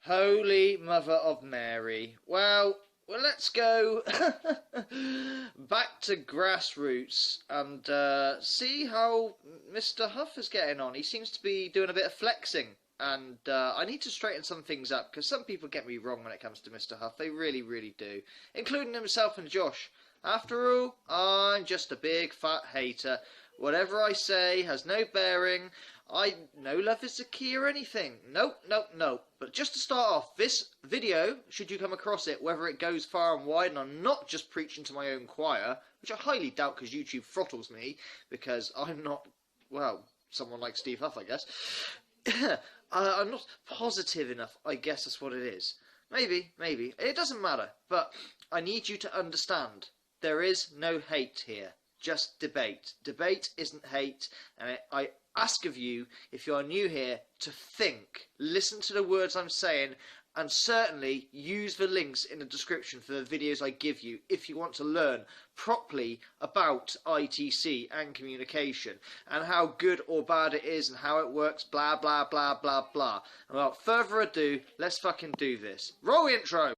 Holy Mother of Mary. Well, let's go back to grassroots and see how Mr. Huff is getting on. He seems to be doing a bit of flexing, and I need to straighten some things up, because some people get me wrong when it comes to Mr. Huff. They really, really do, including himself and Josh. After all, I'm just a big fat hater. Whatever I say has no bearing. No love is the key or anything. Nope, nope, nope. But just to start off, this video, should you come across it, whether it goes far and wide, and I'm not just preaching to my own choir, which I highly doubt because YouTube throttles me, because I'm not, well, someone like Steve Huff, I guess. I'm not positive enough, I guess that's what it is. Maybe. It doesn't matter, but I need you to understand, there is no hate here. Just debate. Debate isn't hate, and I ask of you, if you are new here, to think, listen to the words I'm saying, and certainly use the links in the description for the videos I give you if you want to learn properly about ITC and communication, and how good or bad it is and how it works, blah blah blah blah blah. And without further ado, let's fucking do this. Roll the intro!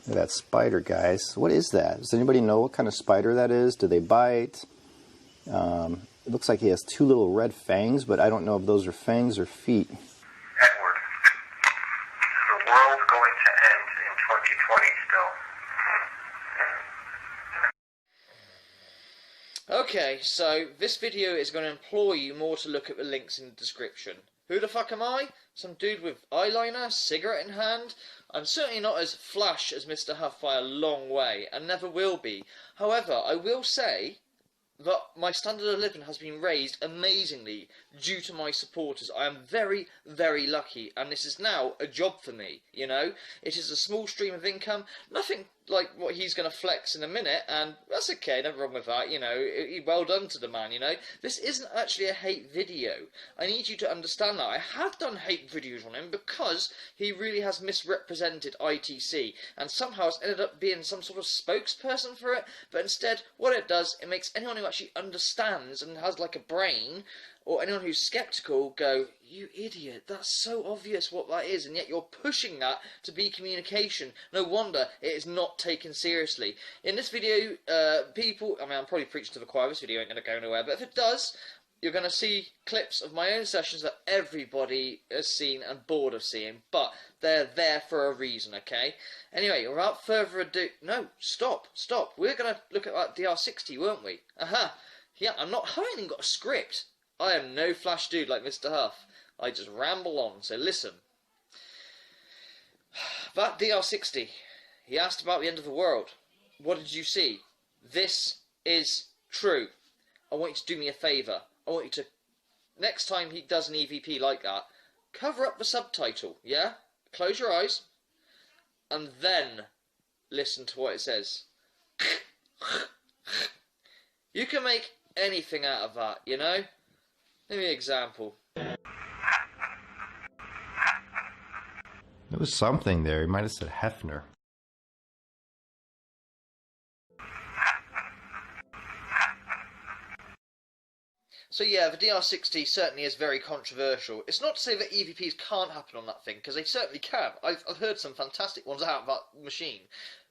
That spider, guys. What is that? Does anybody know what kind of spider that is? Do they bite? It looks like he has two little red fangs, but I don't know if those are fangs or feet. Edward, is the world going to end in 2020 still? Okay, so this video is going to implore you more to look at the links in the description. Who the fuck am I? Some dude with eyeliner, cigarette in hand? I'm certainly not as flash as Mr. Huff by a long way, and never will be. However, I will say that my standard of living has been raised amazingly due to my supporters. I am very, very lucky, and this is now a job for me, you know? It is a small stream of income, nothing like what he's going to flex in a minute, and that's okay, nothing wrong with that, you know? Well done to the man, you know? This isn't actually a hate video. I need you to understand that. I have done hate videos on him because he really has misrepresented ITC, and somehow has ended up being some sort of spokesperson for it, but instead, what it does, it makes anyone who actually understands and has like a brain, or anyone who's skeptical, go, you idiot, that's so obvious what that is, and yet you're pushing that to be communication. No wonder it is not taken seriously. In this video, people, I mean, I'm probably preaching to the choir, this video ain't going to go anywhere, but if it does, you're going to see clips of my own sessions that everybody has seen and bored of seeing, but they're there for a reason, okay? Anyway, without further ado, no, stop. We're going to look at that DR60, weren't we? Yeah, I haven't even got a script. I am no flash dude like Mr. Huff. I just ramble on, so listen. That DR60, he asked about the end of the world. What did you see? This is true. I want you to do me a favour. I want you to, next time he does an EVP like that, cover up the subtitle, yeah? Close your eyes, and then listen to what it says. You can make anything out of that, you know? Give me an example. There was something there. He might have said Hefner. So yeah, the DR60 certainly is very controversial. It's not to say that EVPs can't happen on that thing, because they certainly can. I've heard some fantastic ones out of that machine.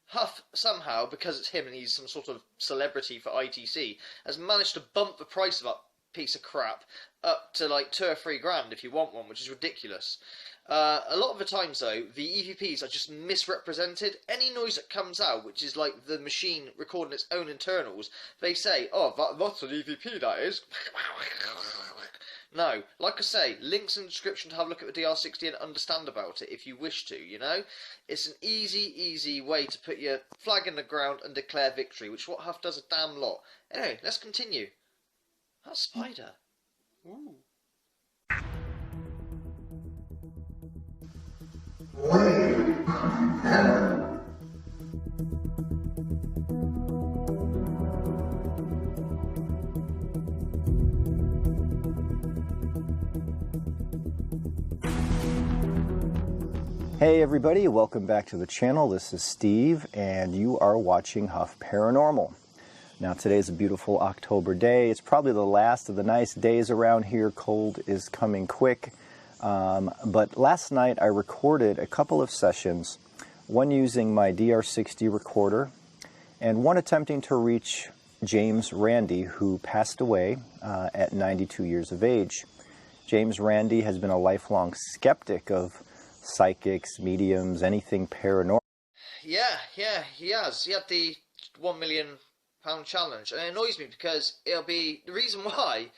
Huff, somehow, because it's him and he's some sort of celebrity for ITC, has managed to bump the price of that piece of crap up to like 2 or 3 grand if you want one, which is ridiculous. A lot of the times, though, the EVPs are just misrepresented. Any noise that comes out, which is like the machine recording its own internals, they say, oh, that's an EVP, that is. No, like I say, links in the description to have a look at the DR60 and understand about it if you wish to, you know? It's an easy way to put your flag in the ground and declare victory, which is what Huff does a damn lot. Anyway, let's continue. That spider. Ooh. Hey everybody, welcome back to the channel. This is Steve and you are watching Huff Paranormal. Now today's a beautiful October day. It's probably the last of the nice days around here. Cold is coming quick. But last night I recorded a couple of sessions, one using my DR60 recorder and one attempting to reach James Randi, who passed away at 92 years of age. James Randi has been a lifelong skeptic of psychics, mediums, anything paranormal. Yeah, he has. He had the £1 million challenge, and it annoys me because it'll be the reason why.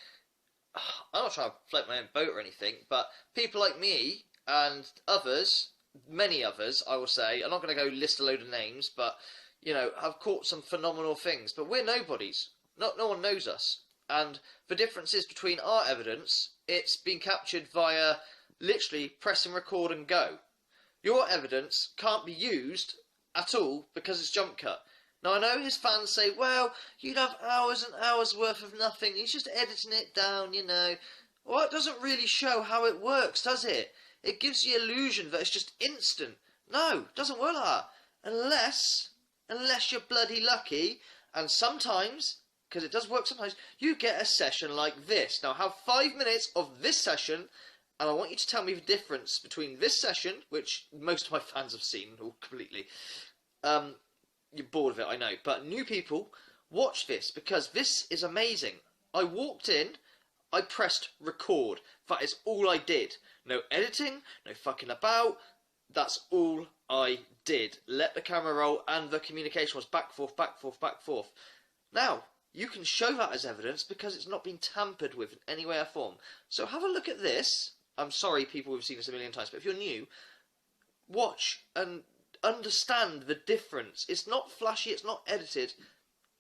I'm not trying to float my own boat or anything, but people like me and others, many others, I will say, I'm not going to go list a load of names, but, you know, have caught some phenomenal things, but we're nobodies. No one knows us. And the differences between our evidence, it's been captured via literally press and record and go. Your evidence can't be used at all because it's jump cut. Now I know his fans say, well, you'd have hours and hours worth of nothing, he's just editing it down, you know. Well, it doesn't really show how it works, does it? It gives the illusion that it's just instant. No, it doesn't work like that. Unless you're bloody lucky, and sometimes, because it does work sometimes, you get a session like this. Now have 5 minutes of this session, and I want you to tell me the difference between this session, which most of my fans have seen completely. You're bored of it, I know. But new people, watch this, because this is amazing. I walked in, I pressed record. That is all I did. No editing, no fucking about. That's all I did. Let the camera roll, and the communication was back, forth, back, forth, back, forth. Now, you can show that as evidence because it's not been tampered with in any way or form. So have a look at this. I'm sorry people have seen this a million times, but if you're new, watch and understand the difference. It's not flashy, it's not edited,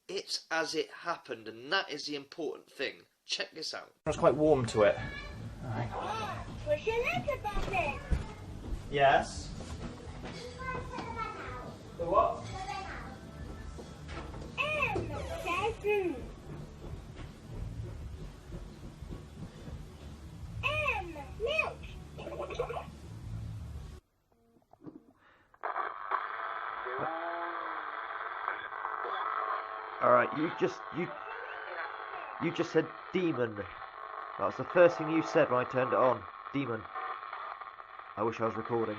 it's as it happened, and that is the important thing. Check this out. It's quite warm to it. What's your name about it? Yes. The what? Jackson. Milk. Alright, you just said demon. That's the first thing you said when I turned it on. Demon. I wish I was recording.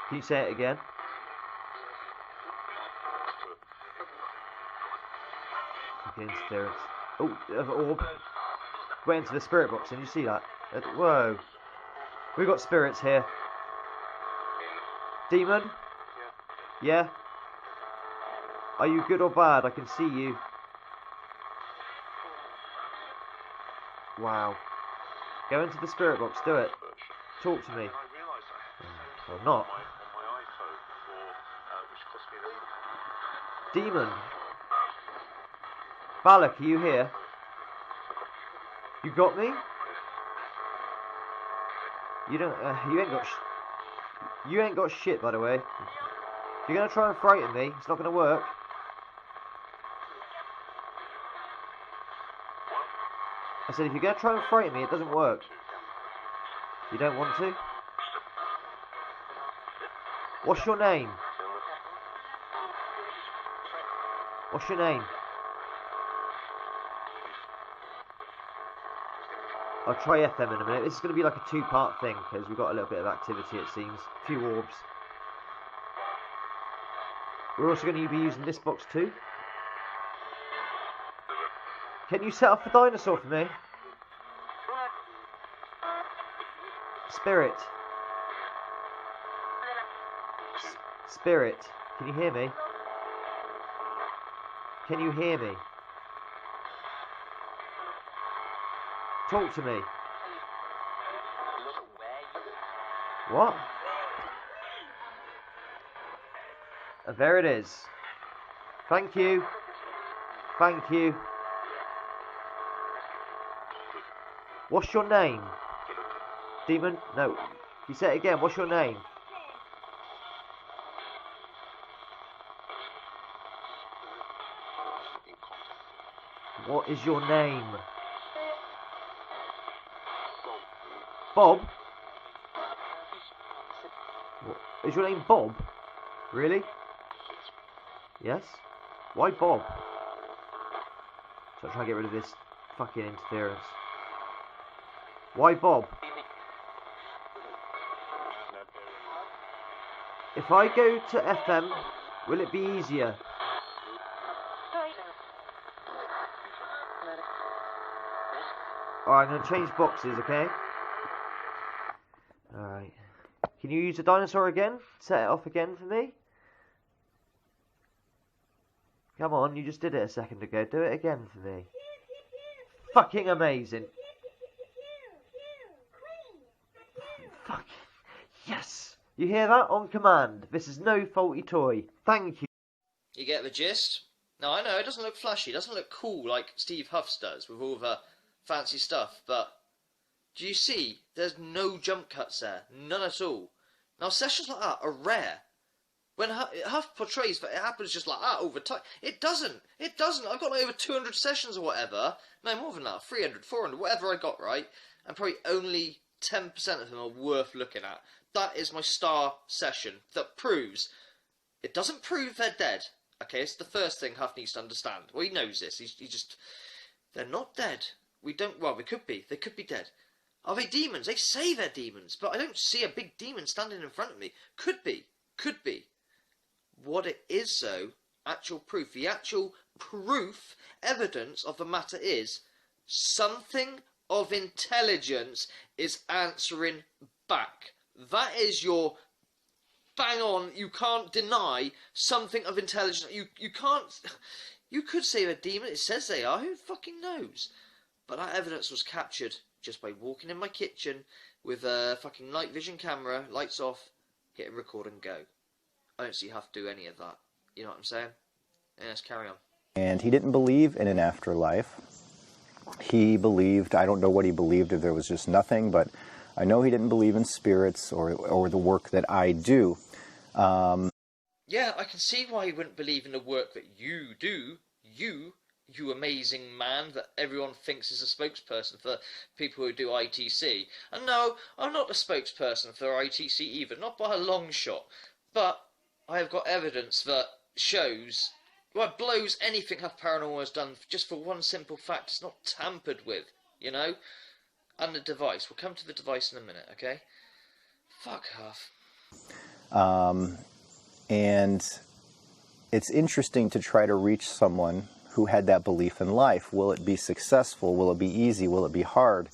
Can you say it again? Okay, interference. Oh, orb. Went into the spirit box, and you see that? Whoa. We've got spirits here. Demon? Yeah? Are you good or bad? I can see you. Wow. Go into the spirit box, do it. Talk to me. Or not. Demon. Balak, are you here? You got me? You don't. You ain't got shit, by the way. If you're gonna try and frighten me, it's not gonna work. I said, if you're gonna try and frighten me, it doesn't work. You don't want to? What's your name? What's your name? I'll try FM in a minute. This is going to be like a two-part thing because we've got a little bit of activity, it seems. A few orbs. We're also going to be using this box too. Can you set up a dinosaur for me? Spirit. Spirit, can you hear me? Can you hear me? Talk to me. What? There it is. Thank you. Thank you. What's your name? Demon? No. You say it again. What's your name? What is your name? Bob? What? Is your name Bob? Really? Yes? Why Bob? So I'm trying to get rid of this fucking interference. Why Bob? If I go to FM, will it be easier? Alright, I'm going to change boxes, okay? Alright. Can you use the dinosaur again? Set it off again for me? Come on, you just did it a second ago. Do it again for me. Fucking amazing. Fucking yes. You hear that? On command. This is no faulty toy. Thank you. You get the gist? No, I know, it doesn't look flashy, it doesn't look cool like Steve Huff's does with all the fancy stuff, but do you see? There's no jump cuts there. None at all. Now, sessions like that are rare. When Huff portrays that it happens just like that over time, it doesn't. It doesn't. I've got like over 200 sessions or whatever. No, more than that. 300, 400, whatever I got, right? And probably only 10% of them are worth looking at. That is my star session that proves... It doesn't prove they're dead. Okay, it's the first thing Huff needs to understand. Well, he knows this. He just... They're not dead. We don't... Well, they could be. They could be dead. Are they demons? They say they're demons, but I don't see a big demon standing in front of me. Could be. Could be. What it is, though, actual proof, the actual proof, evidence of the matter is something of intelligence is answering back. That is your bang on. You can't deny something of intelligence. You can't. You could say they're demon. It says they are. Who fucking knows? But that evidence was captured just by walking in my kitchen with a fucking night vision camera, lights off, hitting record and go. I don't see Huff do any of that. You know what I'm saying? Yeah, let's carry on. And he didn't believe in an afterlife. He believed, I don't know what he believed, if there was just nothing, but I know he didn't believe in spirits or the work that I do. Yeah, I can see why he wouldn't believe in the work that you do. You amazing man that everyone thinks is a spokesperson for people who do ITC. And no, I'm not the spokesperson for ITC either, not by a long shot. But I have got evidence that shows, well, it blows anything Huff Paranormal has done just for one simple fact. It's not tampered with, you know? And the device. We'll come to the device in a minute, okay? Fuck Huff. And it's interesting to try to reach someone who had that belief in life. Will it be successful? Will it be easy? Will it be hard?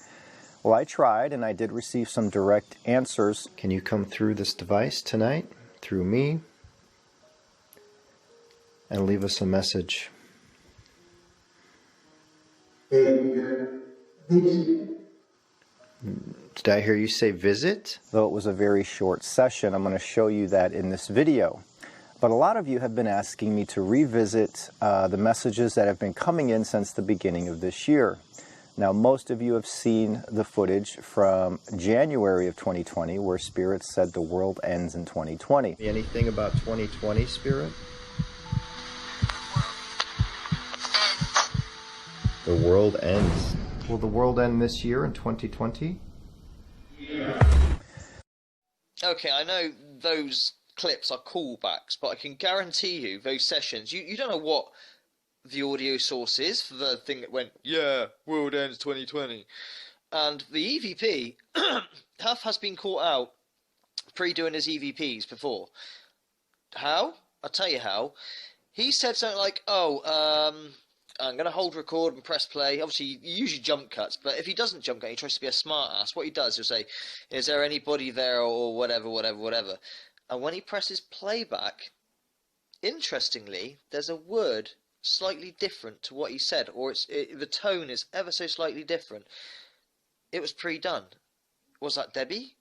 Well, I tried, and I did receive some direct answers. Can you come through this device tonight? Through me, and leave us a message. Did I hear you say visit? Though it was a very short session, I'm going to show you that in this video. But a lot of you have been asking me to revisit the messages that have been coming in since the beginning of this year. Now, most of you have seen the footage from January of 2020 where Spirit said the world ends in 2020. Anything about 2020, Spirit? The world ends. Will the world end this year in 2020? Okay, I know those clips are callbacks, but I can guarantee you those sessions, you don't know what the audio source is for the thing that went, yeah, world ends 2020. And the EVP, Huff has been caught out pre-doing his EVPs before. How? I'll tell you how. He said something like, I'm going to hold record and press play. Obviously, he usually jump cuts, but if he doesn't jump cut, he tries to be a smart ass. What he does, he'll say, is there anybody there or whatever. And when he presses playback, interestingly, there's a word slightly different to what he said, or the tone is ever so slightly different. It was pre-done. Was that Debbie?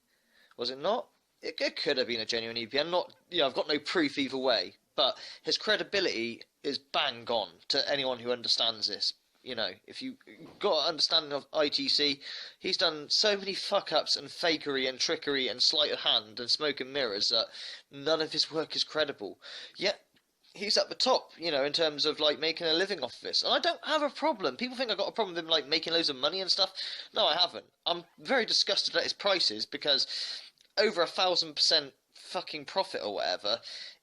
Was it not? It could have been a genuine EP. I've got no proof either way, but his credibility is bang on to anyone who understands this. You know, if you got an understanding of ITC, he's done so many fuck-ups and fakery and trickery and sleight of hand and smoke and mirrors that none of his work is credible. Yet, he's at the top, you know, in terms of, like, making a living off this. And I don't have a problem. People think I've got a problem with him, like, making loads of money and stuff. No, I haven't. I'm very disgusted at his prices because over 1,000% fucking profit or whatever.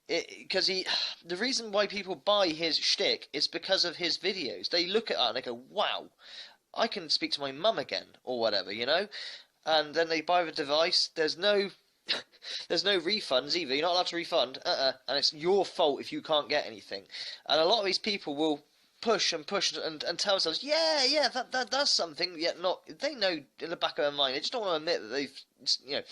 Because the reason why people buy his shtick is because of his videos. They look at that and they go, wow, I can speak to my mum again, or whatever, you know? And then they buy the device. There's no refunds either. You're not allowed to refund. And it's your fault if you can't get anything. And a lot of these people will push and tell themselves, yeah, that's something. Yet not. They know in the back of their mind. They just don't want to admit that they've, you know,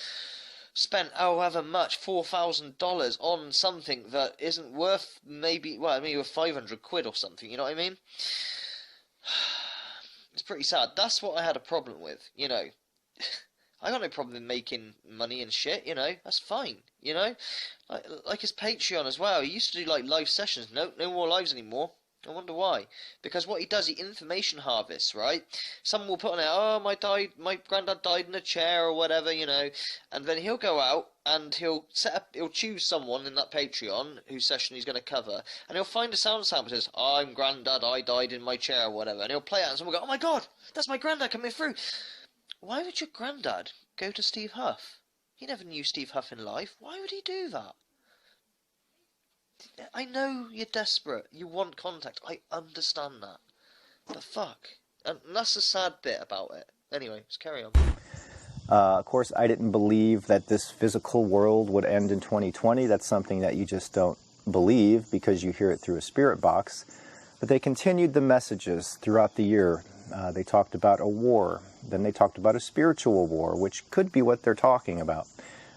spent however much, $4,000 on something that isn't worth maybe worth 500 quid or something. You know what I mean? It's pretty sad. That's what I had a problem with. You know. I got no problem in making money and shit, you know, that's fine, you know, like his Patreon as well. He used to do like live sessions. No more lives anymore. I wonder why. Because what he does, he information harvests, right? Someone will put on it, oh, my granddad died in a chair or whatever, you know, and then he'll go out and he'll choose someone in that Patreon whose session he's going to cover, and he'll find a sound sample that says, I'm granddad, I died in my chair or whatever, and he'll play it and someone will go, oh my god, that's my granddad coming through. Why would your granddad go to Steve Huff? He never knew Steve Huff in life. Why would he do that? I know you're desperate. You want contact. I understand that. But fuck. And that's the sad bit about it. Anyway, let's carry on. Of course, I didn't believe that this physical world would end in 2020. That's something that you just don't believe because you hear it through a spirit box. But they continued the messages throughout the year. They talked about a war. Then they talked about a spiritual war, which could be what they're talking about.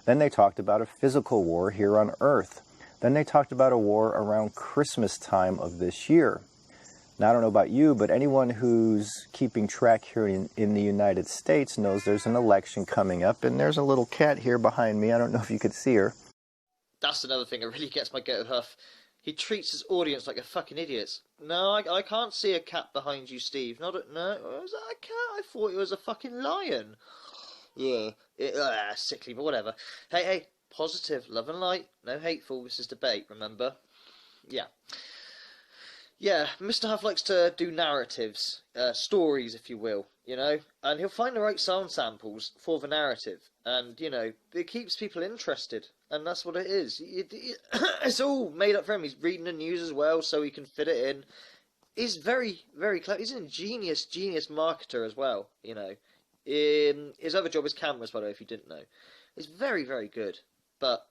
Then they talked about a physical war here on Earth. Then they talked about a war around Christmas time of this year. Now, I don't know about you, but anyone who's keeping track here in the United States knows there's an election coming up, and there's a little cat here behind me. I don't know if you could see her. That's another thing that really gets my goat with Huff. He treats his audience like a fucking idiot. No, I can't see a cat behind you, Steve. No, was that a cat? I thought it was a fucking lion. Yeah, sickly, but whatever. Hey, positive, love and light, no hateful. This is debate, remember? Yeah. Yeah, Mr. Huff likes to do narratives, stories, if you will, you know, and he'll find the right sound samples for the narrative, and, you know, it keeps people interested, and that's what it is. It's all made up for him. He's reading the news as well, so he can fit it in. He's very, very clever. He's a genius marketer as well, you know. His other job is cameras, by the way, if you didn't know. It's very, very good, but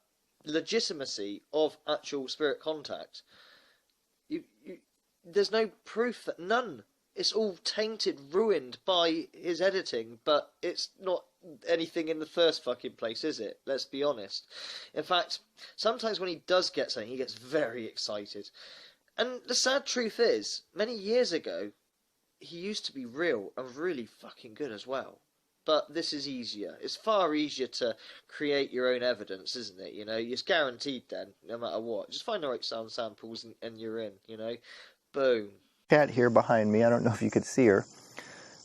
legitimacy of actual spirit contact, there's no proof, that none. It's all tainted, ruined by his editing, but it's not anything in the first fucking place, is it? Let's be honest. In fact, sometimes when he does get something, he gets very excited. And the sad truth is, many years ago, he used to be real and really fucking good as well. But this is easier. It's far easier to create your own evidence, isn't it? You know, it's guaranteed then, no matter what. Just find the right sound samples and you're in, you know. Boom. Cat here behind me. I don't know if you could see her.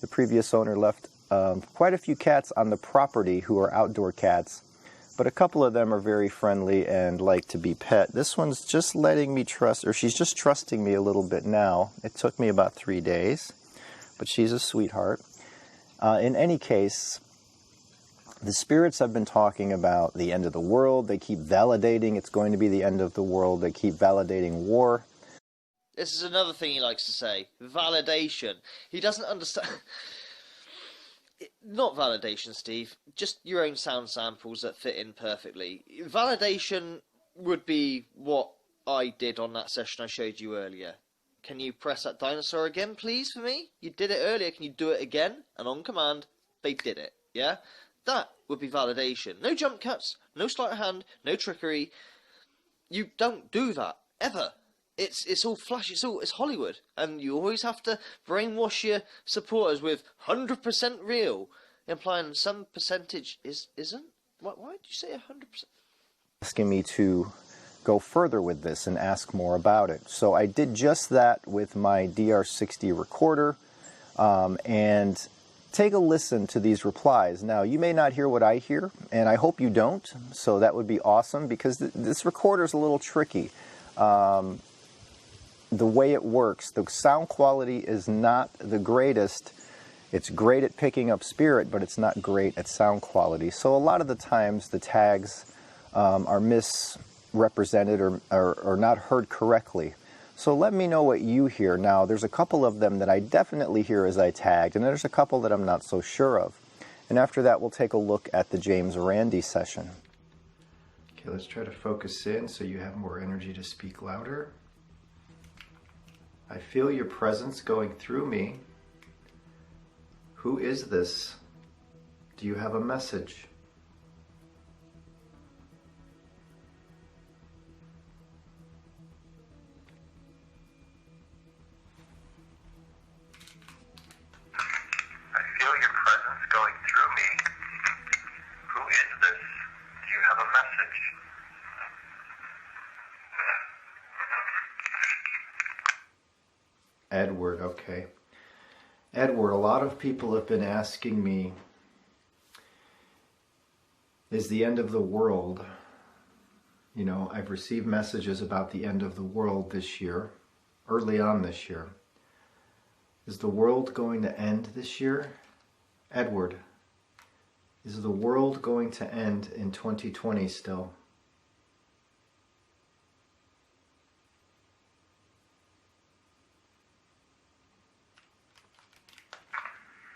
The previous owner left quite a few cats on the property who are outdoor cats, but a couple of them are very friendly and like to be pet. This one's just letting me trust, or she's just trusting me a little bit now. It took me about 3 days, but she's a sweetheart. In any case, the spirits have been talking about the end of the world. They keep validating it's going to be the end of the world. They keep validating war. This is another thing he likes to say. Validation. He doesn't understand... Not validation, Steve. Just your own sound samples that fit in perfectly. Validation would be what I did on that session I showed you earlier. Can you press that dinosaur again, please, for me? You did it earlier. Can you do it again? And on command, they did it. Yeah? That would be validation. No jump cuts, no sleight of hand, no trickery. You don't do that, ever. It's all flash, it's Hollywood. And you always have to brainwash your supporters with 100% real, implying some percentage isn't. Why did you say 100%? Asking me to go further with this and ask more about it. So I did just that with my DR60 recorder, and take a listen to these replies. Now, you may not hear what I hear, and I hope you don't, so that would be awesome, because this recorder is a little tricky. The way it works, the sound quality is not the greatest. It's great at picking up spirit, but it's not great at sound quality. So a lot of the times the tags are misrepresented or not heard correctly. So let me know what you hear. Now, there's a couple of them that I definitely hear as I tagged, and there's a couple that I'm not so sure of. And after that, we'll take a look at the James Randi session. Okay, let's try to focus in so you have more energy to speak louder. I feel your presence going through me. Who is this? Do you have a message? I feel your presence going through me. Who is this? Do you have a message? Edward, okay. Edward, a lot of people have been asking me, is the end of the world? You know, I've received messages about the end of the world this year, early on this year. Is the world going to end this year? Edward, is the world going to end in 2020 still?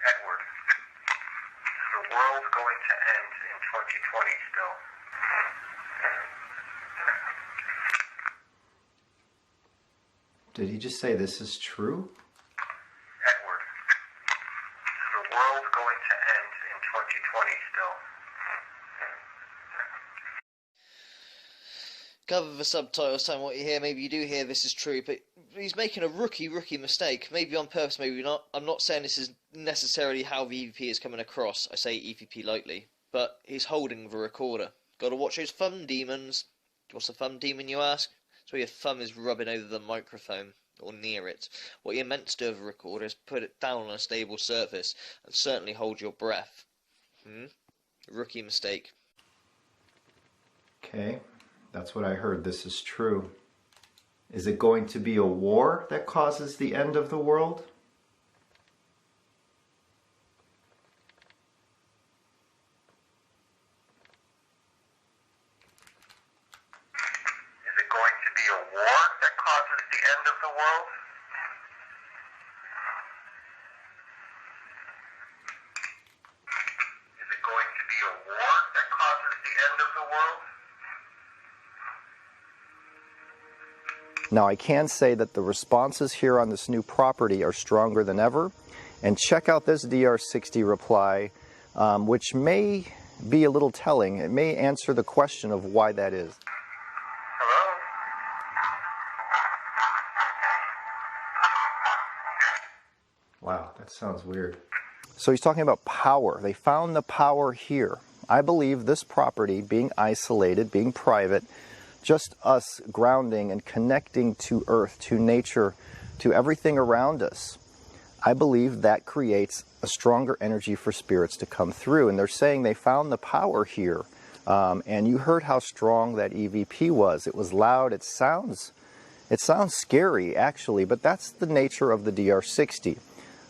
Edward, is the world going to end in 2020 still? Did he just say this is true? Edward, is the world going to end in 2020 still? Cover the subtitles saying what you hear. Maybe you do hear this is true, but he's making a rookie mistake. Maybe on purpose, maybe not. I'm not saying this is necessarily how the EVP is coming across. I say EVP lightly, but he's holding the recorder. Got to watch those thumb demons. What's a thumb demon, you ask? So your thumb is rubbing over the microphone or near it. What you're meant to do with a recorder is put it down on a stable surface and certainly hold your breath. Rookie mistake. Okay, that's what I heard. This is true. Is it going to be a war that causes the end of the world? Is it going to be a war that causes the end of the world? Is it going to be a war that causes the end of the world? Now, I can say that the responses here on this new property are stronger than ever. And check out this DR60 reply, which may be a little telling. It may answer the question of why that is. Hello? Wow, that sounds weird. So he's talking about power. They found the power here. I believe this property, being isolated, being private, just us grounding and connecting to earth, to nature, to everything around us, I believe that creates a stronger energy for spirits to come through. And they're saying they found the power here. And you heard how strong that EVP was. It was loud. It sounds scary, actually, but that's the nature of the DR60.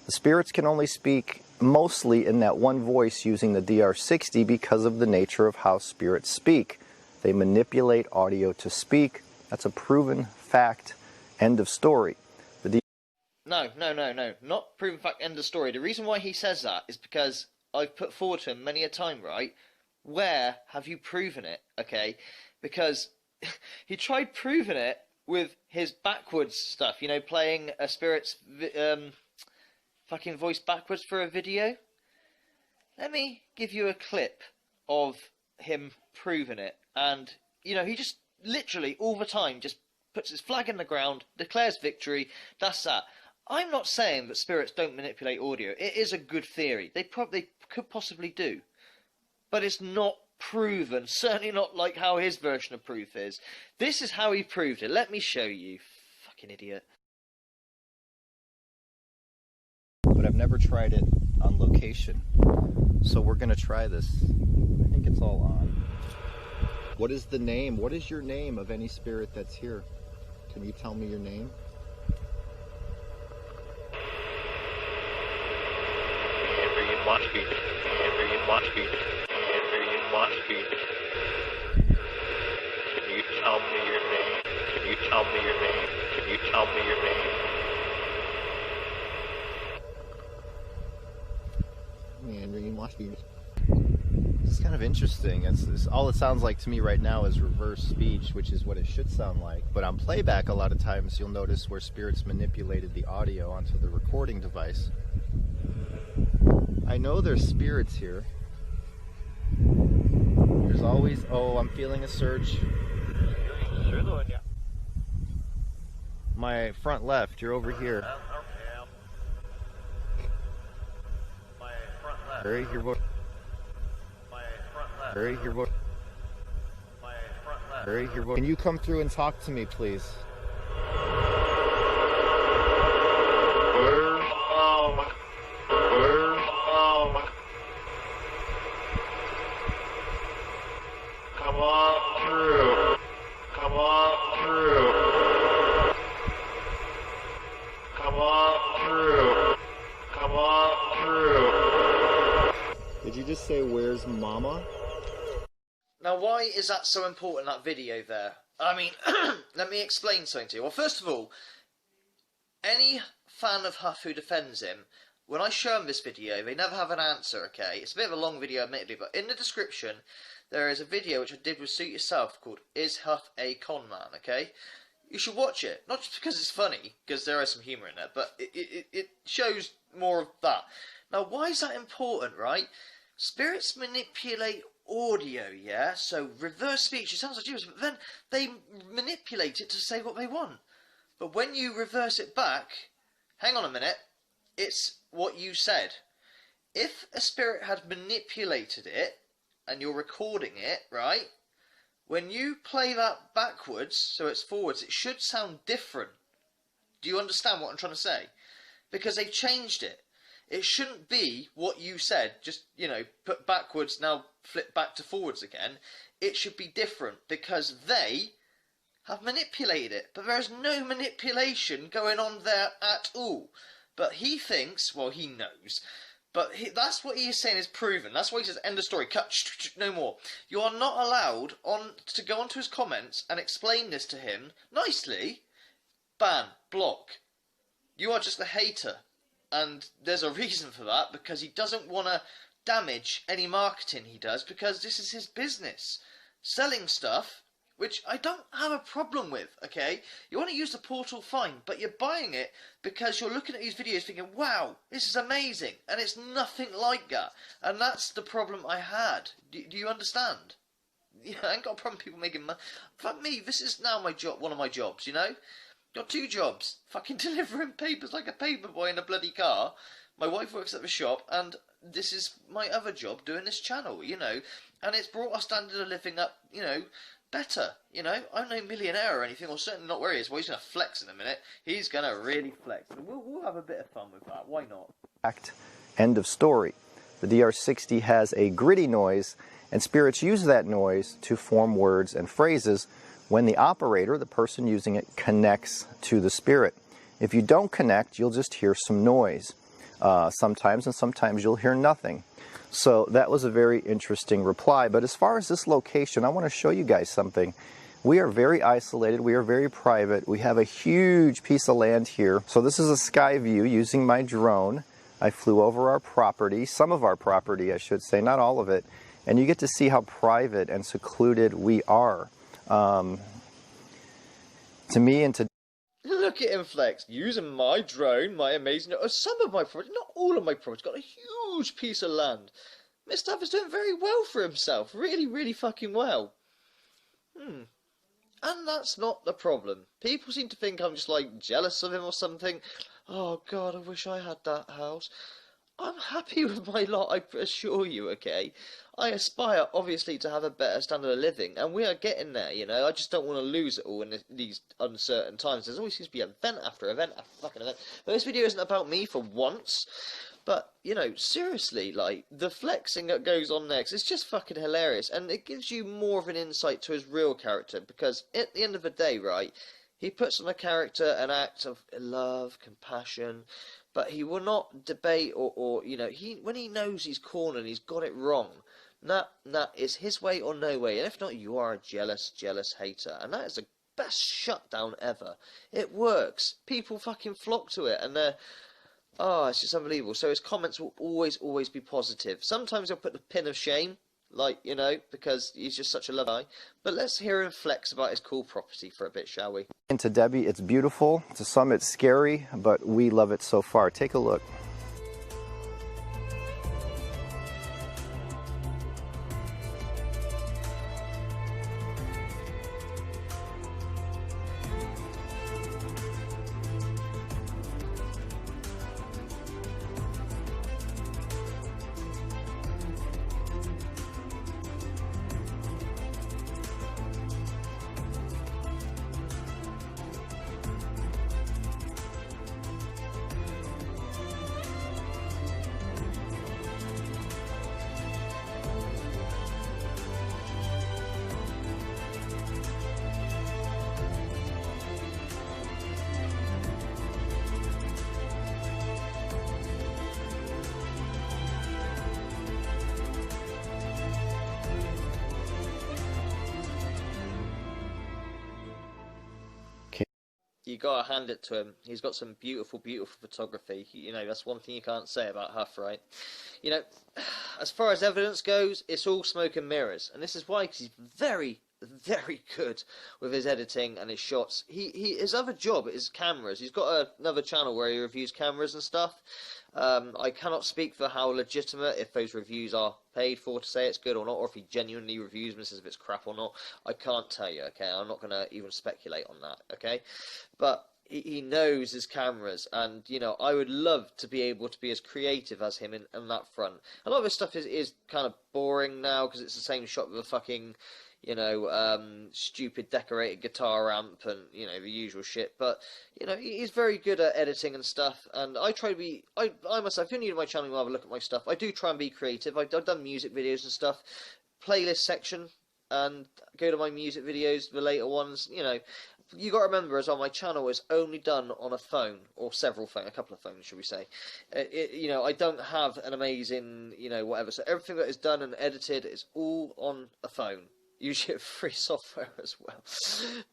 The spirits can only speak mostly in that one voice using the DR60 because of the nature of how spirits speak. They manipulate audio to speak. That's a proven fact. End of story. No. Not proven fact, end of story. The reason why he says that is because I've put forward to him many a time, right? Where have you proven it, okay? Because he tried proving it with his backwards stuff, you know, playing a spirit's fucking voice backwards for a video. Let me give you a clip of him proving it. And, you know, he just literally all the time just puts his flag in the ground, declares victory. That's that. I'm not saying that spirits don't manipulate audio. It is a good theory. They probably could possibly do. But it's not proven. Certainly not like how his version of proof is. This is how he proved it. Let me show you. Fucking idiot. But I've never tried it on location. So we're going to try this. I think it's all on. What is the name? What is your name of any spirit that's here? Can you tell me your name? Can you tell me your name? Can you tell me your name? Can you tell me your name? It's kind of interesting. It's all it sounds like to me right now is reverse speech, which is what it should sound like. But on playback, a lot of times you'll notice where spirits manipulated the audio onto the recording device. I know there's spirits here. There's always, oh, I'm feeling a surge. My front left, you're over here. Very, your voice. Very, your voice. Very, your voice. Can you come through and talk to me, please? Come on through. Come on through. Come on through. Come on through. Did you just say, where's Mama? Now, why is that so important, that video there? I mean, let me explain something to you. Well, first of all, any fan of Huff who defends him, when I show them this video, they never have an answer, okay? It's a bit of a long video, admittedly, but in the description, there is a video which I did with Suit Yourself called Is Huff a Con Man, okay? You should watch it. Not just because it's funny, because there is some humour in it, but it shows more of that. Now, why is that important, right? Spirits manipulate audio, yeah? So, reverse speech, it sounds like Jesus, but then they manipulate it to say what they want. But when you reverse it back, hang on a minute, it's what you said. If a spirit had manipulated it, and you're recording it, right? When you play that backwards, so it's forwards, it should sound different. Do you understand what I'm trying to say? Because they've changed it. It shouldn't be what you said, just, you know, put backwards, now flip back to forwards again. It should be different, because they have manipulated it. But there's no manipulation going on there at all. But he thinks, well, he knows, but that's what he is saying is proven. That's why he says, end of story, cut, no more. You are not allowed to go onto his comments and explain this to him nicely. Ban, block. You are just a hater. And there's a reason for that, because he doesn't want to damage any marketing he does, because this is his business. Selling stuff, which I don't have a problem with, okay? You want to use the portal, fine, but you're buying it because you're looking at these videos thinking, wow, this is amazing, and it's nothing like that. And that's the problem I had. Do you understand? Yeah, I ain't got a problem with people making money. Fuck me, this is now my job, one of my jobs, you know? Got two jobs. Fucking delivering papers like a paperboy in a bloody car. My wife works at the shop, and this is my other job, doing this channel, you know? And it's brought our standard of living up, you know, better, you know. I'm no millionaire or anything, or certainly not where he is. Well, he's going to flex in a minute. He's going to really flex. And we'll have a bit of fun with that. Why not? End of story. The DR60 has a gritty noise, and spirits use that noise to form words and phrases when the operator, the person using it, connects to the spirit. If you don't connect, you'll just hear some noise sometimes, and sometimes you'll hear nothing. So that was a very interesting reply. But as far as this location, I want to show you guys something. We are very isolated. We are very private. We have a huge piece of land here. So this is a sky view using my drone. I flew over our property, some of our property, I should say, not all of it. And you get to see how private and secluded we are. To me and to... Look at him flex, using my drone, my amazing... some of my property, not all of my property, got a huge piece of land. Mr. Huff is doing very well for himself. Really, really fucking well. And that's not the problem. People seem to think I'm just, like, jealous of him or something. Oh, God, I wish I had that house. I'm happy with my lot, I assure you, okay? I aspire, obviously, to have a better standard of living, and we are getting there, you know? I just don't want to lose it all in these uncertain times. There's always seems to be event after event after fucking event. But this video isn't about me for once. But, you know, seriously, like, the flexing that goes on next, it's just fucking hilarious. And it gives you more of an insight to his real character, because at the end of the day, right, he puts on a character, an act of love, compassion, but he will not debate or you know, when he knows he's cornered, he's got it wrong. That is his way or no way. And if not, you are a jealous hater. And that is the best shutdown ever. It works. People fucking flock to it, and they're... Oh, it's just unbelievable. So his comments will always be positive. Sometimes he'll put the pin of shame, like, you know, because he's just such a love guy. But let's hear him flex about his cool property for a bit, shall we? And to Debbie, it's beautiful. To some, it's scary, but we love it so far. Take a look. You gotta hand it to him. He's got some beautiful photography. You know, that's one thing you can't say about Huff, right? You know, as far as evidence goes, it's all smoke and mirrors, and this is why, because he's very good with his editing and his shots. His other job is cameras. He's got another channel where he reviews cameras and stuff. I cannot speak for how legitimate, if those reviews are paid for, to say it's good or not, or if he genuinely reviews them and says if it's crap or not. I can't tell you, okay? I'm not going to even speculate on that, okay? But he knows his cameras, and, you know, I would love to be able to be as creative as him in that front. A lot of his stuff is kind of boring now, because it's the same shot with a fucking... you know, stupid decorated guitar amp and, you know, the usual shit. But, you know, he's very good at editing and stuff. And I try to be, I myself, if you're new to my channel, you'll have a look at my stuff. I do try and be creative. I've done music videos and stuff. Playlist section, and go to my music videos, the later ones, you know. You got to remember as well, my channel is only done on a phone, or several phones, a couple of phones, should we say. You know, I don't have an amazing, you know, whatever. So everything that is done and edited is all on a phone. Usually free software as well.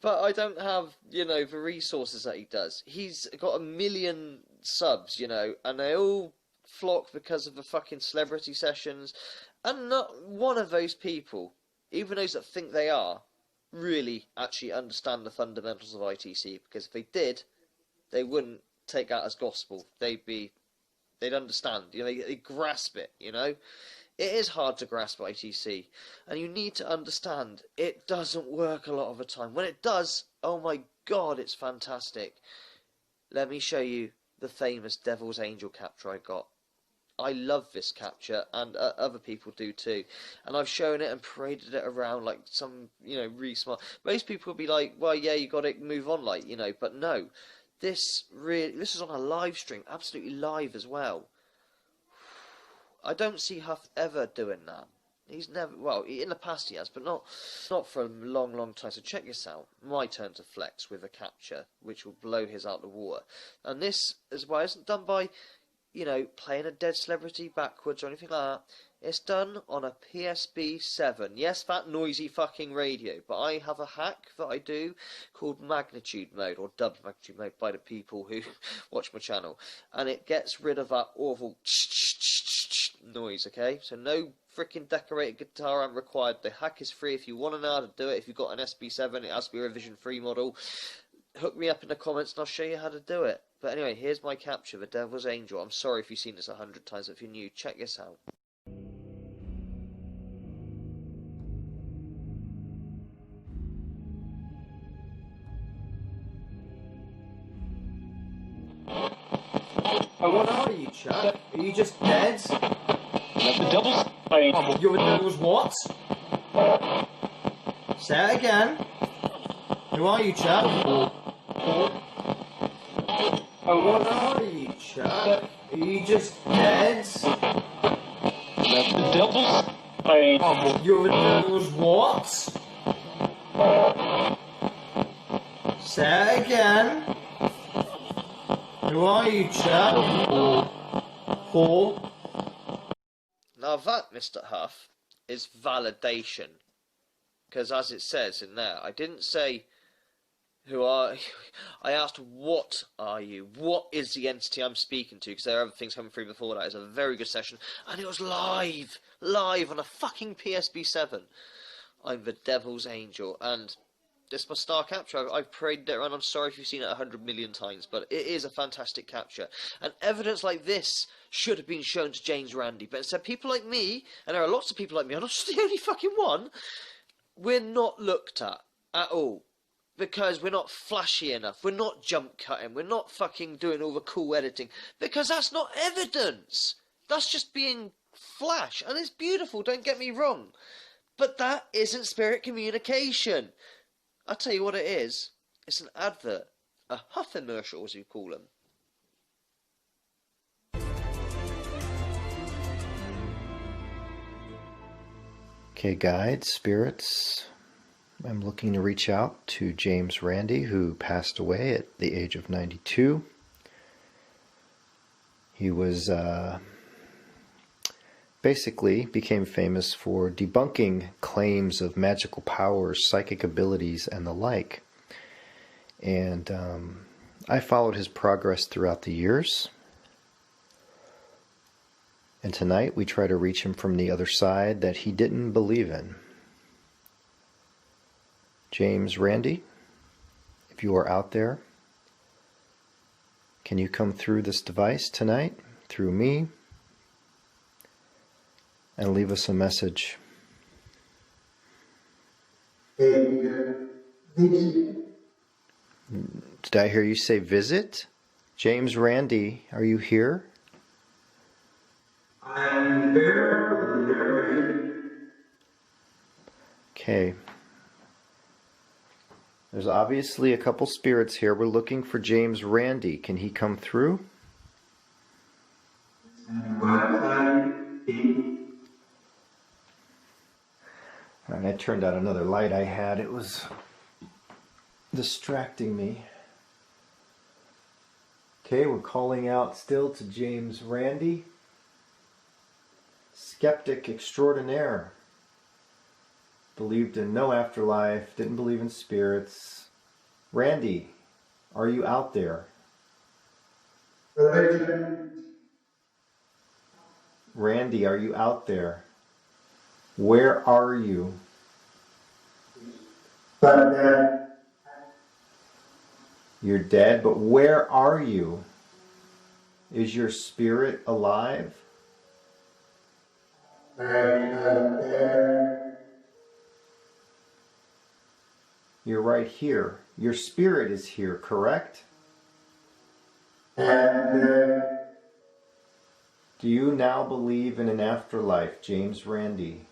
But I don't have, you know, the resources that he does. He's got 1 million subs, you know, and they all flock because of the fucking celebrity sessions. And not one of those people, even those that think they are, really actually understand the fundamentals of ITC. Because if they did, they wouldn't take that as gospel. They'd understand, you know, they grasp it, you know. It is hard to grasp ITC, and you need to understand it doesn't work a lot of the time. When it does, oh my god, it's fantastic. Let me show you the famous Devil's Angel capture I got. I love this capture, and other people do too. And I've shown it and paraded it around like some, you know, really smart. Most people will be like, well, yeah, you got it, move on, like, you know. But no, this is on a live stream, absolutely live as well. I don't see Huff ever doing that. He's never, well, in the past he has, but not for a long time. So check this out. My turn to flex with a capture, which will blow his out the water. And this, as well, isn't done by, you know, playing a dead celebrity backwards or anything like that. It's done on a PSB-7. Yes, that noisy fucking radio. But I have a hack that I do called magnitude mode, or dubbed magnitude mode by the people who watch my channel. And it gets rid of that awful noise, okay? So no freaking decorated guitar amp required. The hack is free if you want to know how to do it. If you've got an SB7, it has to be a revision free model. Hook me up in the comments and I'll show you how to do it. But anyway, here's my capture, the Devil's Angel. I'm sorry if you've seen this 100 times. If you're new, check this out. What are you, chap? Are you just dead? The devil's playing. You're the devil's what? Say it again. Who are you, chap? What are you, chap? Are you just dead? The devil's playing. You're the devil's what? Say it again. Who are you, chap? Paul. Now that, Mr. Huff, is validation. Because as it says in there, I didn't say, who are you? I asked, what are you? What is the entity I'm speaking to? Because there are other things coming through before that. It was a very good session. And it was live on a fucking PSB7. I'm the devil's angel. And this is my star capture. I've paraded it around. I'm sorry if you've seen it 100 million times, but it is a fantastic capture. And evidence like this should have been shown to James Randi. But instead, people like me, and there are lots of people like me, I'm not just the only fucking one, we're not looked at all. Because we're not flashy enough, we're not jump cutting, we're not fucking doing all the cool editing. Because that's not evidence. That's just being flash. And it's beautiful, don't get me wrong. But that isn't spirit communication. I'll tell you what it is. It's an advert. A Huff commercial, as you call them. Okay, guides, spirits, I'm looking to reach out to James Randi, who passed away at the age of 92. He was basically became famous for debunking claims of magical powers, psychic abilities, and the like. And I followed his progress throughout the years. And tonight we try to reach him from the other side that he didn't believe in. James Randi, if you are out there, can you come through this device tonight, through me, and leave us a message? Did I hear you say visit? James Randi, are you here? I'm very. Okay. There's obviously a couple spirits here. We're looking for James Randi. Can he come through? And I turned out another light I had. It was distracting me. Okay, we're calling out still to James Randi. Skeptic extraordinaire. Believed in no afterlife, didn't believe in spirits. Randi, are you out there? Randi, are you out there? Where are you? You're dead, but where are you? Is your spirit alive? You're right here. Your spirit is here, correct? Do you now believe in an afterlife, James Randi?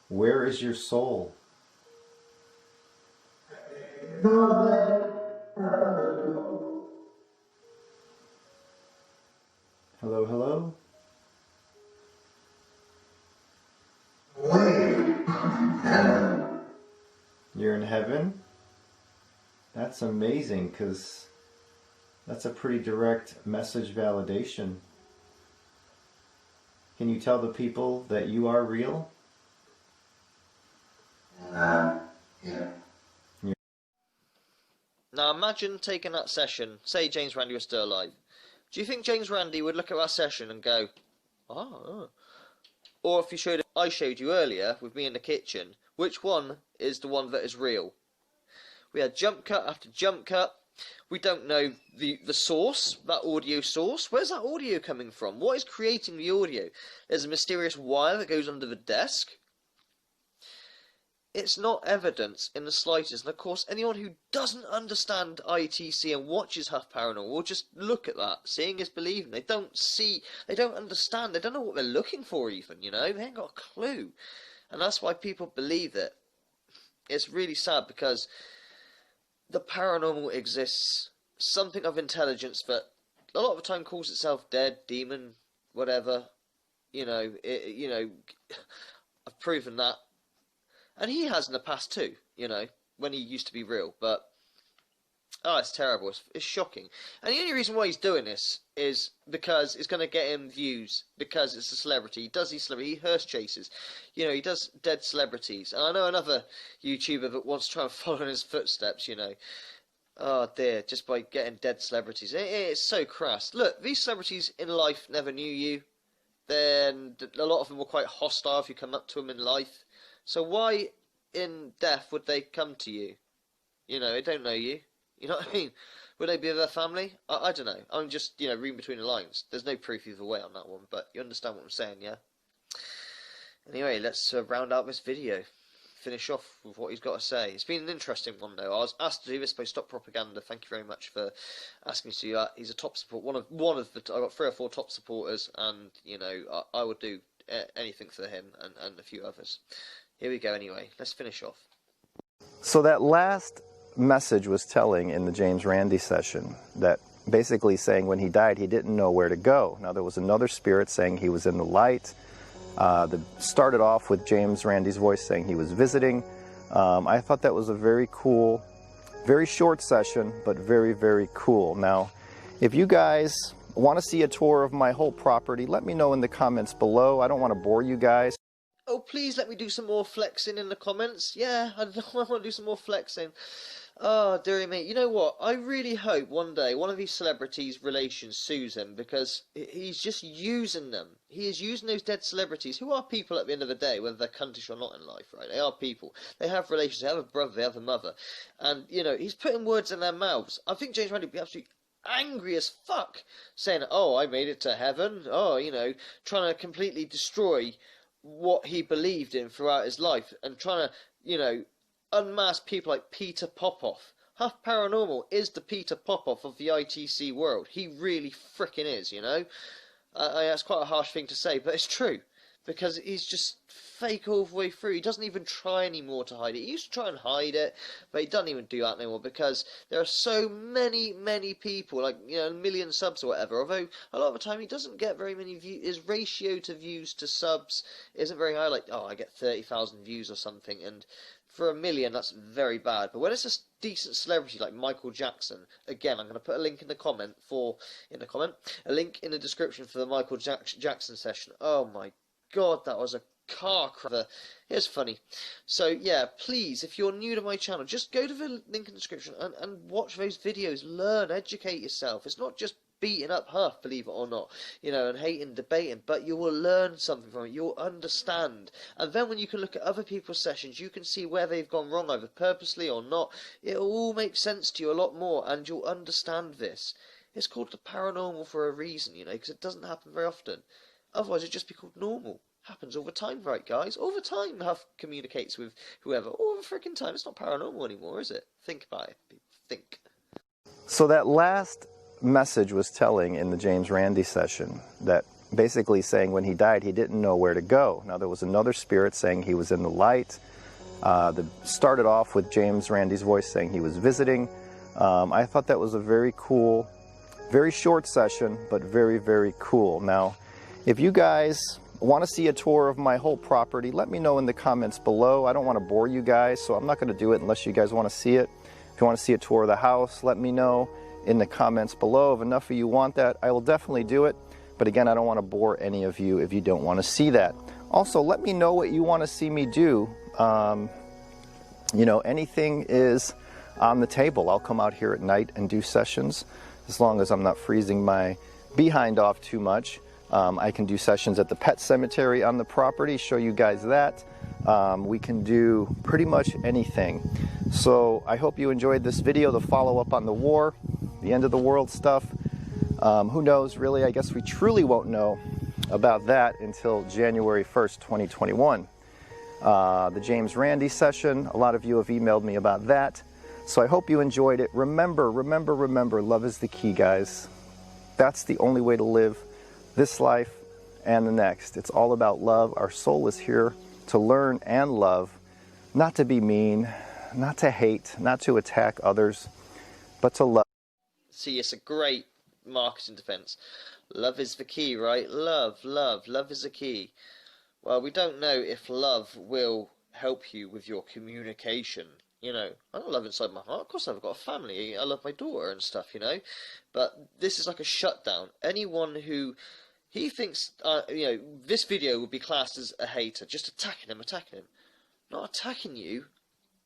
Where is your soul? Hello, hello? You're in heaven? That's amazing, because that's a pretty direct message validation. Can you tell the people that you are real? Yeah. Now imagine taking that session, say James Randi was still alive. Do you think James Randi would look at that session and go, oh? Or if I showed you earlier with me in the kitchen, which one is the one that is real? We had jump cut after jump cut, We don't know the source, that audio source. Where's that audio coming from? What is creating the audio? There's a mysterious wire that goes under the desk. It's not evidence in the slightest. And of course, anyone who doesn't understand ITC and watches Huff Paranormal will just look at that. Seeing is believing. They don't see, they don't understand, they don't know what they're looking for even, you know? They ain't got a clue. And that's why people believe it. It's really sad because the paranormal exists. Something of intelligence that a lot of the time calls itself dead, demon, whatever. You know, I've proven that. And he has in the past too, you know, when he used to be real. But, oh, it's terrible. It's shocking. And the only reason why he's doing this is because it's going to get him views. Because it's a celebrity. He does these celebrity. He hearse chases. You know, he does dead celebrities. And I know another YouTuber that wants to try and follow in his footsteps, you know. Oh dear, just by getting dead celebrities. It's so crass. Look, these celebrities in life never knew you. Then a lot of them were quite hostile if you come up to them in life. So why in death would they come to you? You know, they don't know you. You know what I mean? Would they be of their family? I don't know. I'm just, you know, reading between the lines. There's no proof either way on that one, but you understand what I'm saying, yeah? Anyway, let's round out this video. Finish off with what he's got to say. It's been an interesting one, though. I was asked to do this by Stop Propaganda. Thank you very much for asking me to do that. He's a top support. One of the. I got 3 or 4 top supporters, and you know, I would do anything for him and a few others. Here we go. Anyway, let's finish off. So that last message was telling in the James Randi session, that basically saying when he died he didn't know where to go. Now there was another spirit saying he was in the light. That started off with James Randi's voice saying he was visiting. I thought that was a very cool, very short session, but very, very cool. Now, if you guys want to see a tour of my whole property, let me know in the comments below. I don't want to bore you guys. Oh, please let me do some more flexing in the comments. Yeah, I want to do some more flexing. Oh, dearie me. You know what? I really hope one day one of these celebrities' relations sues him because he's just using them. He is using those dead celebrities, who are people at the end of the day, whether they're cuntish or not in life, right? They are people. They have relations. They have a brother. They have a mother. And, you know, he's putting words in their mouths. I think James Randi would be absolutely angry as fuck, saying, oh, I made it to heaven. Oh, you know, trying to completely destroy what he believed in throughout his life and trying to, you know, unmask people like Peter Popoff. Huff Paranormal is the Peter Popoff of the ITC world. He really frickin' is, you know. That's quite a harsh thing to say, but it's true. Because he's just fake all the way through. He doesn't even try anymore to hide it. He used to try and hide it, but he doesn't even do that anymore because there are so many, many people, like, you know, 1 million subs or whatever. Although a lot of the time he doesn't get very many views. His ratio to views to subs isn't very high. Like, oh, I get 30,000 views or something, and for 1 million, that's very bad. But when it's a decent celebrity like Micheal Jackson, again, I'm going to put a link in the comment a link in the description for the Micheal Jackson session. Oh my God, that was a car crash. It's funny. So yeah, please, if you're new to my channel, just go to the link in the description and watch those videos. Learn, educate yourself. It's not just beating up Huff, believe it or not, you know, and hating, debating, but you will learn something from it. You'll understand. And then when you can look at other people's sessions, you can see where they've gone wrong, either purposely or not. It'll all make sense to you a lot more, and you'll understand this. It's called the paranormal for a reason, you know, because it doesn't happen very often. Otherwise, it'd just be called normal. Happens all the time, right, guys? All the time Huff communicates with whoever. All the freaking time. It's not paranormal anymore, is it? Think about it. Think. So that last message was telling in the James Randi session, that basically saying when he died he didn't know where to go. Now there was another spirit saying he was in the light. That started off with James Randi's voice saying he was visiting. I thought that was a very cool, very short session, but very, very cool. Now, if you guys want to see a tour of my whole property, let me know in the comments below. I don't want to bore you guys, so I'm not going to do it unless you guys want to see it. If you want to see a tour of the house, let me know in the comments below. If enough of you want that, I will definitely do it. But again, I don't want to bore any of you if you don't want to see that. Also, let me know what you want to see me do. You know, anything is on the table. I'll come out here at night and do sessions, as long as I'm not freezing my behind off too much. I can do sessions at the pet cemetery on the property, show you guys that. We can do pretty much anything. So I hope you enjoyed this video, the follow-up on the war, the end of the world stuff. Who knows, really? I guess we truly won't know about that until January 1st, 2021. The James Randi session, a lot of you have emailed me about that. So I hope you enjoyed it. Remember, love is the key, guys. That's the only way to live this life and the next. It's all about love. Our soul is here to learn and love, not to be mean, not to hate, not to attack others, but to love. See, it's a great marketing defense. Love is the key, right? Love is the key. Well, we don't know if love will help you with your communication. You know, I got love inside my heart. Of course, I've got a family. I love my daughter and stuff, you know. But this is like a shutdown. Anyone who he thinks, you know, this video would be classed as a hater, just attacking him. Not attacking you.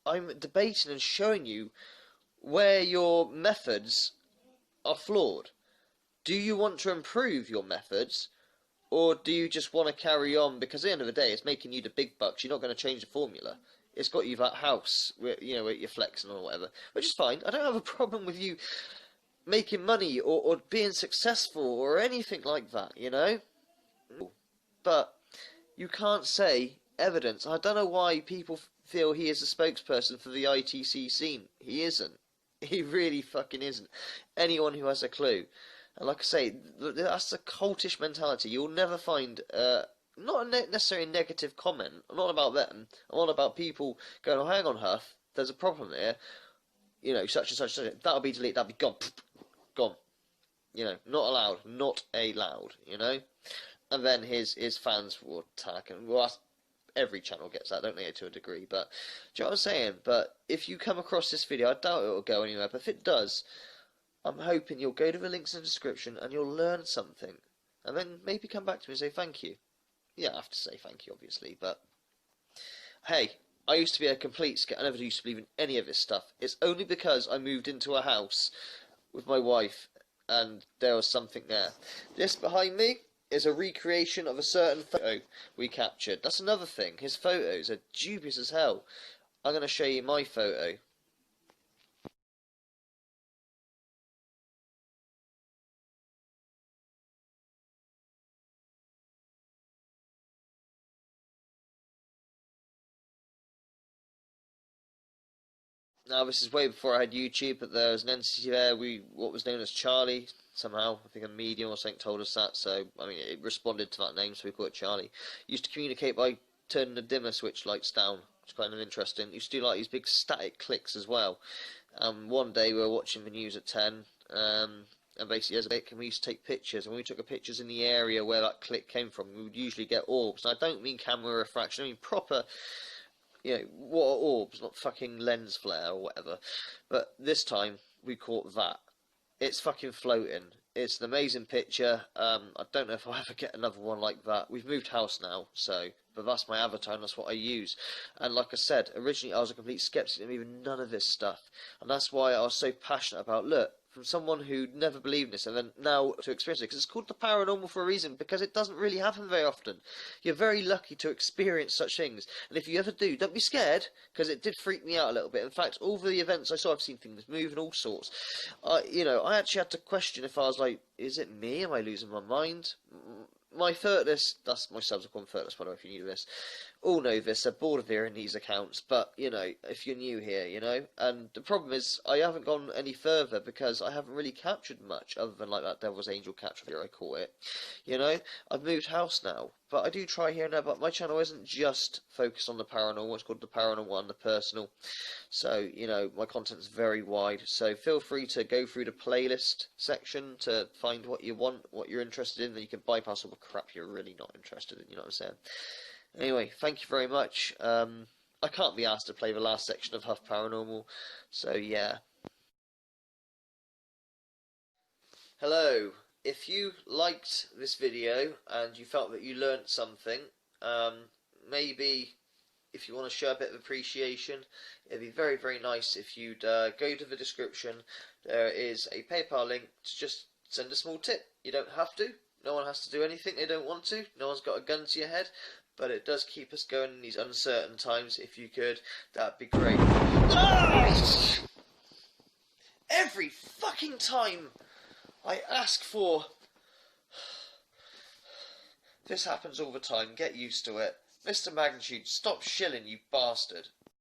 I'm debating and showing you where your methods are flawed. Do you want to improve your methods, or do you just want to carry on? Because at the end of the day, it's making you the big bucks. You're not going to change the formula. It's got you that house, where, you know, where you're flexing or whatever, which is fine. I don't have a problem with you making money or being successful or anything like that, you know. But you can't say evidence. I don't know why people feel he is a spokesperson for the ITC scene. He isn't. He really fucking isn't. Anyone who has a clue. And like I say, that's a cultish mentality. You'll never find, not necessarily a negative comment. I'm not about them. I'm not about people going, oh, hang on, Huff, there's a problem here. You know, such and such. That'll be deleted. That'll be gone. Gone. You know, not allowed. Not allowed. You know. And then his fans will attack, and well, every channel gets that, don't they, to a degree. But do you know what I'm saying? But if you come across this video, I doubt it will go anywhere. But if it does, I'm hoping you'll go to the links in the description and you'll learn something, and then maybe come back to me and say thank you. Yeah, I have to say thank you, obviously. But hey, I used to be a complete skeptic. I never used to believe in any of this stuff. It's only because I moved into a house with my wife, and there was something there. This behind me is a recreation of a certain photo we captured. That's another thing. His photos are dubious as hell. I'm going to show you my photo. Now, this is way before I had YouTube, but there was an entity there, what was known as Charlie, somehow. I think a medium or something told us that, so, I mean, it responded to that name, so we call it Charlie. Used to communicate by turning the dimmer switch lights down, which is kind of interesting. Used to do, like, these big static clicks as well. One day we were watching the news at 10, and basically as a bit, we used to take pictures, and when we took the pictures in the area where that click came from, we would usually get orbs. And I don't mean camera refraction, I mean proper, you know, what are orbs, not fucking lens flare or whatever. But this time, we caught that. It's fucking floating. It's an amazing picture. I don't know if I'll ever get another one like that. We've moved house now, so, but that's my avatar and that's what I use. And like I said, originally I was a complete skeptic of even none of this stuff. And that's why I was so passionate about, look, from someone who never believed in this, and then now to experience it, because it's called the paranormal for a reason, because it doesn't really happen very often. You're very lucky to experience such things, and if you ever do, don't be scared, because it did freak me out a little bit. In fact, all the events I saw, I've seen things move and all sorts. You know, I actually had to question if I was like, is it me? Am I losing my mind? My Thirtless, that's my subsequent Thirtless, by the way, if you're new to this, all know this, they're bored of hearing these accounts, but, you know, if you're new here, you know, and the problem is, I haven't gone any further, because I haven't really captured much, other than, like, that Devil's Angel capture video, I call it, you know. I've moved house now, but I do try here and there, but my channel isn't just focused on the paranormal, it's called the paranormal and the personal, so, you know, my content's very wide, so feel free to go through the playlist section to find what you want, what you're interested in, then you can bypass all the crap you're really not interested in, you know what I'm saying. Anyway, thank you very much. I can't be asked to play the last section of Huff Paranormal, so yeah. Hello. If you liked this video and you felt that you learnt something, maybe if you want to show a bit of appreciation, it'd be very, very nice if you'd go to the description. There is a PayPal link to just send a small tip. You don't have to. No one has to do anything they don't want to. No one's got a gun to your head. but it does keep us going in these uncertain times. If you could, that'd be great. Ah! Every fucking time I ask for... This happens all the time, get used to it. Mr. Magnitude, stop shilling, you bastard.